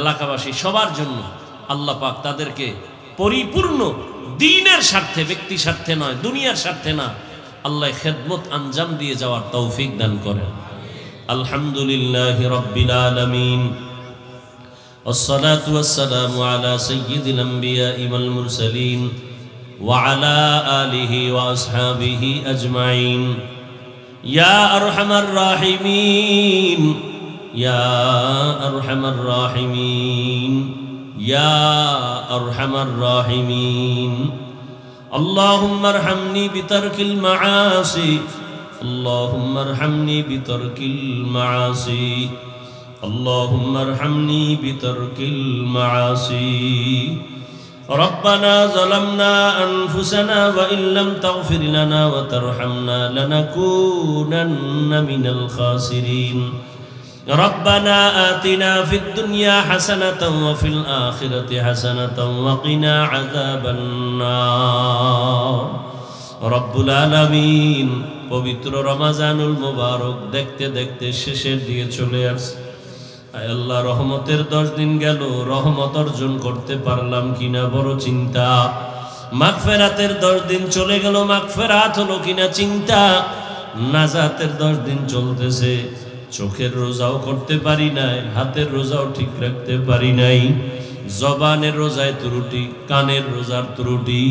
এলাকাবাসী সবার জন্য আল্লাহ পাক তাদেরকে পরিপূর্ণ দ্বীনের স্বার্থে, ব্যক্তি স্বার্থে নয়, দুনিয়ার স্বার্থে না, আল্লাহ খেদমত আঞ্জাম দিয়ে যাওয়ার তৌফিক দান করেন। আলহামদুলিল্লাহি রাব্বিল আলামিন, ওয়াসসালাতু ওয়াসসালামু আলা সাইয়্যিদিল আমবিয়াই ওয়াল মুরসালিন ওয়া আলা আলিহি ওয়া আসহাবিহি আজমাইন। ইয়া আরহামার রাহিমিন, ইয়া আরহামার রাহিমিন, ইয়া আরহামার রাহিমিন। আল্লাহুম্মা আরহামনি বিতারকিল মাআসি, আল্লাহুম্মা আরহামনি বিতারকিল মাআসি। اللهم ارحمني بترك المعاصي ربنا ظلمنا أنفسنا وإن لم تغفر لنا وترحمنا لنكونن من الخاسرين ربنا آتنا في الدنيا حسنة وفي الآخرة حسنة وقنا عذاب النار রব্বুল আলামিন পবিত্র রমজানুল মুবারক দেখতে দেখতে শেষের দিকে চলে আসছে। আয় আল্লাহ, রহমতের 10 দিন গেল, রহমত অর্জন করতে পারলাম কিনা বড় চিন্তা। মাগফিরাতের 10 দিন চলে গেল, মাগফিরাত হলো কিনা চিন্তা। নাজাতের 10 দিন চলতেছে, চোখের রোজাও করতে পারি নাই, হাতের রোজাও ঠিক রাখতে পারি নাই, জবানের রোজায় ত্রুটি, কানের রোজার ত্রুটি,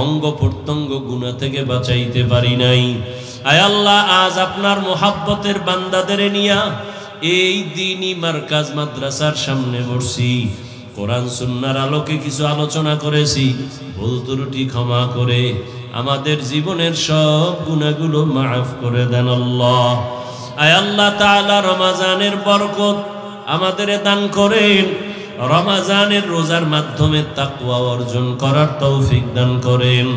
অঙ্গ প্রত্যঙ্গ গুনাহ থেকে বাঁচাইতে পারি নাই। আয় আল্লাহ, আজ আপনার মোহাব্বতের বান্দাদের নিয়া এই দ্বীনি মার্কাজ মাদ্রাসার সামনে বসছি, কোরআন সুন্নাহর আলোকে কিছু আলোচনা করেছি। ভুল ত্রুটি ক্ষমা করে আমাদের জীবনের সব গুনাহগুলো মাফ করে দেন আল্লাহ। আয় আল্লাহ তাআলা, রমজানের বরকত আমাদের দান করেন, রমজানের রোজার মাধ্যমে তাকওয়া অর্জন করার তৌফিক দান করেন,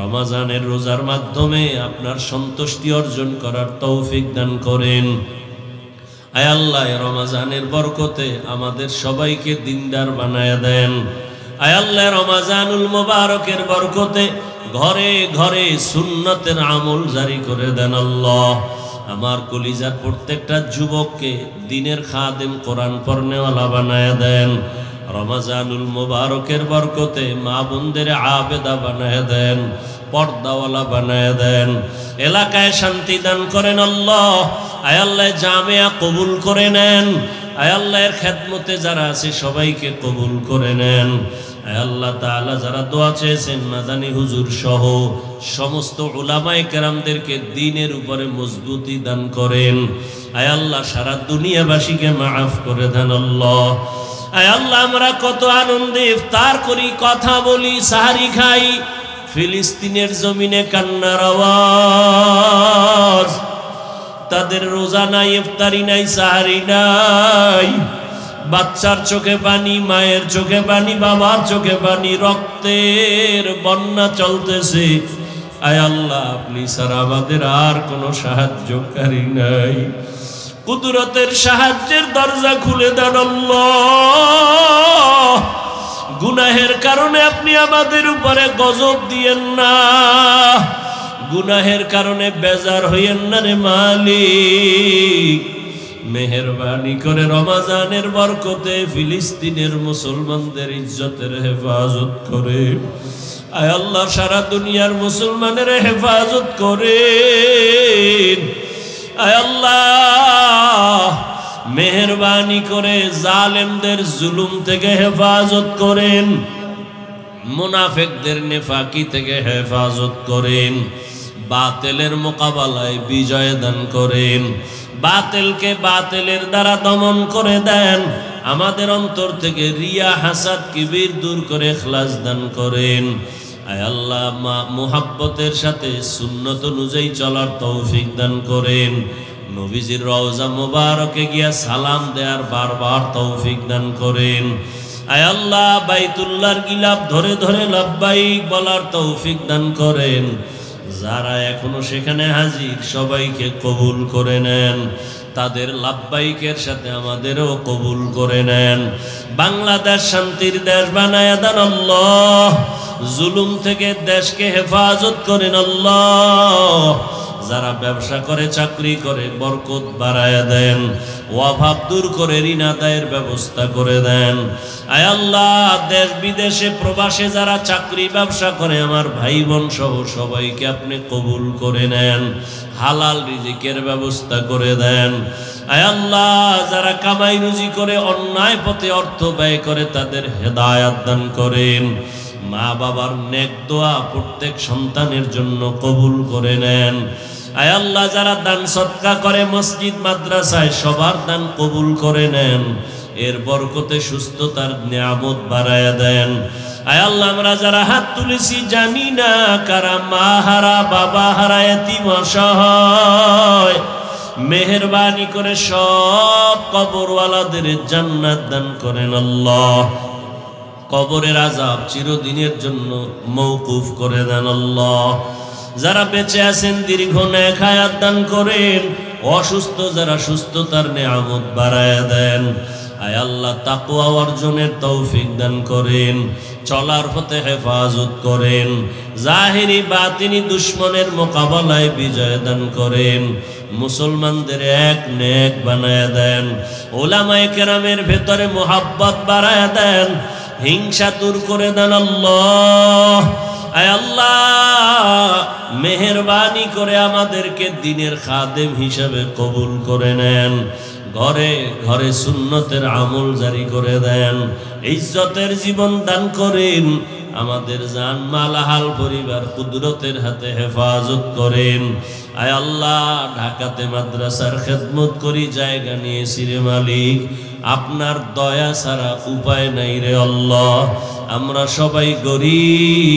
রমজানের রোজার মাধ্যমে আপনার সন্তুষ্টি অর্জন করার তৌফিক দান করেন। আয় আল্লাহ, রমজানের বরকতে আমাদের সবাইকে দিনদার বানায়া দেন। আয় আল্লাহ, রমজানুল মুবারকের বরকতে ঘরে ঘরে সুন্নতের আমল জারি করে দেন আল্লাহ। আমার কলিজার প্রত্যেকটা যুবককে দিনের খাদেম, কোরআন পড়নেওয়ালা বানায়া দেন। রমজানুল মুবারকের বরকতে মা বোনদের আবেদা বানায়া দেন, পর্দাওয়ালা বানায়া দেন। এলাকায় শান্তি দান করেন আল্লাহ। আয় আল্লাহ, জামিয়া কবুল করে নেন। আয় আল্লাহর খেদমতে যারা আছে সবাইকে কবুল করে নেন। আয় আল্লাহ তাআলা, যারা দোয়া চেয়েছেন মাদানী হুজুর সহ সমস্ত উলামায়ে কেরামদেরকে দ্বীনের উপরে মজবুতি দান করেন। আয় আল্লাহ, সারা দুনিয়াবাসীকে মাফ করে দেন আল্লাহ। আয় আল্লাহ, আমরা কত আনন্দে ইফতার করি, কথা বলি, সাহারি খাই, ফিলিস্তিনের জমিনে কান্নার আওয়াজ। তাদের রোজা নাই, ইফতারি নাই, সাহারি নাই, বাচ্চার চোখে পানি, মায়ের চোখে পানি, বাবার চোখে পানি, রক্তের বন্যা চলতেছে। আয় আল্লাহ, আপনি ছাড়া আমাদের আর কোনো সাহায্যকারী নাই। কুদরতের সাহায্যের দরজা খুলে দেন আল্লাহ। গুনাহের কারণে আপনি আমাদের উপরে গজব দিয়েন না, গুনাহের কারণে বেজার হইয়েন না রে মালিক। মেহেরবানি করে রমজানের বরকতে ফিলিস্তিনের মুসলমানদের ইজ্জতের হেফাজত করে। আয় আল্লাহ, সারা দুনিয়ার মুসলমানের হেফাজত করেন। আয় আল্লাহ, মেহেরবানি করে জালেমদের জুলুম থেকে হেফাজত করেন, মুনাফিকদের নেফাকি থেকে হেফাজত করেন, বাতিলের মোকাবেলায় বিজয় দান করেন, বাতিলকে বাতিলের দ্বারা দমন করে দেন। আমাদের অন্তর থেকে রিয়া, হাসাদ, কিবির দূর করে ইখলাস দান করেন। আয় আল্লাহ, মুহাব্বতের সাথে সুন্নত অনুযায়ী চলার তৌফিক দান করেন। নবীজির রওজা মুবারকে গিয়া সালাম দেওয়ার বারবার তৌফিক দান করেন। আয় আল্লাহ, বাইতুল্লাহর গিলাফ ধরে ধরে লাব্বাইক বলার তৌফিক দান করেন। যারা এখনো সেখানে হাজির সবাইকে কবুল করে নেন, তাদের লাব্বাইকের সাথে আমাদেরও কবুল করে নেন। বাংলাদেশ শান্তির দেশ বানায়া দেন আল্লাহ। জুলুম থেকে দেশকে হেফাজত করেন আল্লাহ। যারা ব্যবসা করে, চাকরি করে, বরকত বাড়ায়া দেন, অভাব দূর করে ঋণ আদায়ের ব্যবস্থা করে দেন। আয় আল্লাহ, দেশ বিদেশে প্রবাসে যারা চাকরি ব্যবসা করে আমার ভাই বোন সহ সবাইকে আপনি কবুল করে নেন, হালাল রিজিকের ব্যবস্থা করে দেন। আয় আল্লাহ, যারা কামাই রুজি করে অন্যায় পথে অর্থ ব্যয় করে তাদের হেদায়াত দান করেন। মা বাবার নেক দোয়া প্রত্যেক সন্তানের জন্য কবুল করে নেন। আয় আল্লাহ, যারা দান সদকা করে মসজিদ মাদ্রাসায় সবার দান কবুল করে নেন। এর বরকতে সুস্থতার নিয়ামত বাড়ায়া দেন। আয় আল্লাহ, আমরা যারা হাত তুলেছি জানি না কারা মা হারা, বাবা হারা, এতিম অসহায়, মেহেরবানি করে সব কবরওয়ালাদের জান্নাত দান করেন আল্লাহ। কবরের আযাব চিরদিনের জন্য মওকুফ করে দেন আল্লাহ। যারা বেঁচে আছেন দীর্ঘ নেক হায়াত দান করেন, অসুস্থ যারা সুস্থতার নেয়ামত বাড়ায় দেন। আয় আল্লাহ তাকওয়া অর্জনের তৌফিক দান করেন, চলার পথে হেফাজত করেন, জাহিরি বাতিনি দুশমনের মোকাবেলায় বিজয় দান করেন, মুসলমানদের এক নেক বানায় দেন, ওলামায়ে কেরামের ভেতরে মোহাব্বত বাড়ায় দেন, হিংসা দূর করে দেন আল্লাহ। আয় আল্লাহ মেহেরবানি করে আমাদেরকে দ্বীনের খাদেম হিসাবে কবুল করে নেন, ঘরে ঘরে সুন্নতের আমল জারি করে দেন, ইজ্জতের জীবন দান করেন, আমাদের জান মাল হাল পরিবার কুদরতের হাতে হেফাজত করেন। আয় আল্লাহ ঢাকাতে মাদ্রাসার খেদমত করি জায়গা নিয়েছি রে মালিক, আপনার দয়া ছাড়া উপায় নাই রে আল্লাহ। আমরা সবাই গরীব।